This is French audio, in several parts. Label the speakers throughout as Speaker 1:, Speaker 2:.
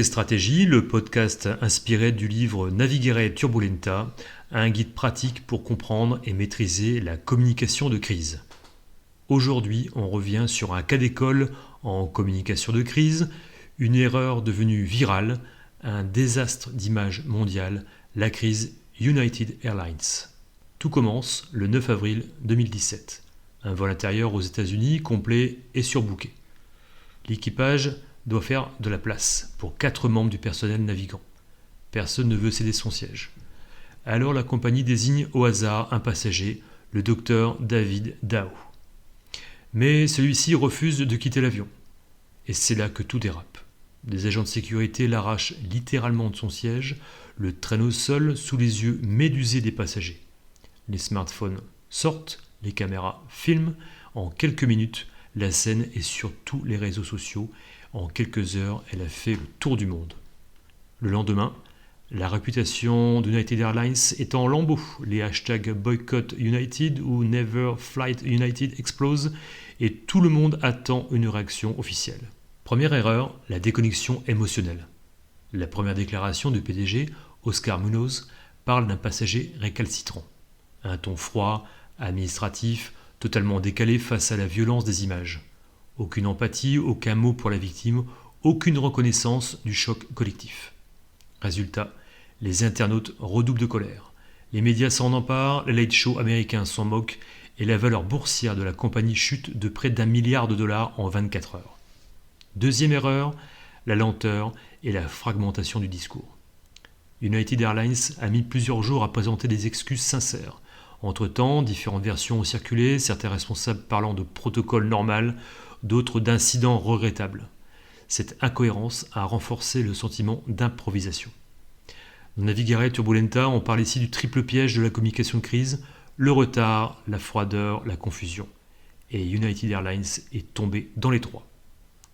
Speaker 1: Stratégie, le podcast inspiré du livre Navigare Turbulenta, un guide pratique pour comprendre et maîtriser la communication de crise. Aujourd'hui, on revient sur un cas d'école en communication de crise, une erreur devenue virale, un désastre d'image mondiale, la crise United Airlines. Tout commence le 9 avril 2017. Un vol intérieur aux États-Unis complet et surbooké. L'équipage doit faire de la place pour 4 membres du personnel navigant. Personne ne veut céder son siège. Alors la compagnie désigne au hasard un passager, le docteur David Dao. Mais celui-ci refuse de quitter l'avion. Et c'est là que tout dérape. Des agents de sécurité l'arrachent littéralement de son siège, le traînent au sol sous les yeux médusés des passagers. Les smartphones sortent, les caméras filment. En quelques minutes, la scène est sur tous les réseaux sociaux. En quelques heures, elle a fait le tour du monde. Le lendemain, la réputation d'United Airlines est en lambeaux. Les hashtags Boycott United ou Never Flight United explosent et tout le monde attend une réaction officielle. Première erreur, la déconnexion émotionnelle. La première déclaration du PDG, Oscar Munoz, parle d'un passager récalcitrant. Un ton froid, administratif, totalement décalé face à la violence des images. Aucune empathie, aucun mot pour la victime, aucune reconnaissance du choc collectif. Résultat, les internautes redoublent de colère. Les médias s'en emparent, les late shows américains s'en moquent et la valeur boursière de la compagnie chute de près d'$1 milliard en 24 heures. Deuxième erreur, la lenteur et la fragmentation du discours. United Airlines a mis plusieurs jours à présenter des excuses sincères. Entre-temps, différentes versions ont circulé, certains responsables parlant de protocole normal, d'autres d'incidents regrettables. Cette incohérence a renforcé le sentiment d'improvisation. Dans Navigare Turbulenta, on parle ici du triple piège de la communication de crise, le retard, la froideur, la confusion. Et United Airlines est tombé dans les trois.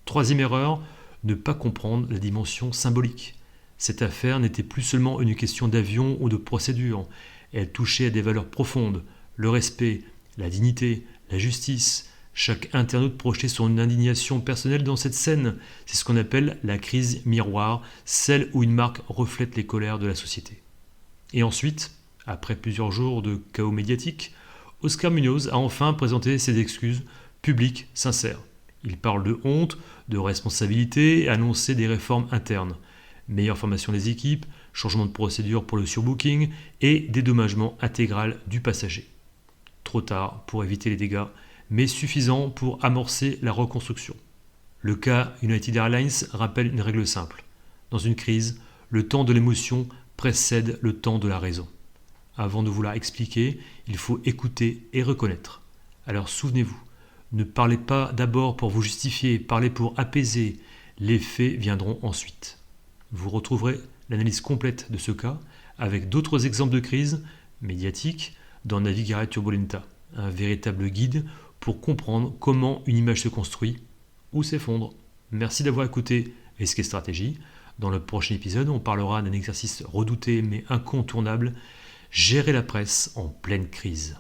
Speaker 1: Troisième erreur, ne pas comprendre la dimension symbolique. Cette affaire n'était plus seulement une question d'avion ou de procédure. Elle touchait à des valeurs profondes, le respect, la dignité, la justice. Chaque internaute projetait son indignation personnelle dans cette scène. C'est ce qu'on appelle la crise miroir, celle où une marque reflète les colères de la société. Et ensuite, après plusieurs jours de chaos médiatique, Oscar Munoz a enfin présenté ses excuses publiques, sincères. Il parle de honte, de responsabilité et annonçait des réformes internes. Meilleure formation des équipes, changement de procédure pour le surbooking et dédommagement intégral du passager. Trop tard pour éviter les dégâts, mais suffisant pour amorcer la reconstruction. Le cas United Airlines rappelle une règle simple. Dans une crise, le temps de l'émotion précède le temps de la raison. Avant de vouloir expliquer, il faut écouter et reconnaître. Alors souvenez-vous, ne parlez pas d'abord pour vous justifier, parlez pour apaiser. Les faits viendront ensuite. Vous retrouverez l'analyse complète de ce cas avec d'autres exemples de crise médiatiques dans Navigare Turbulenta, un véritable guide pour comprendre comment une image se construit ou s'effondre. Merci d'avoir écouté Risque et Stratégie. Dans le prochain épisode, on parlera d'un exercice redouté mais incontournable, gérer la presse en pleine crise.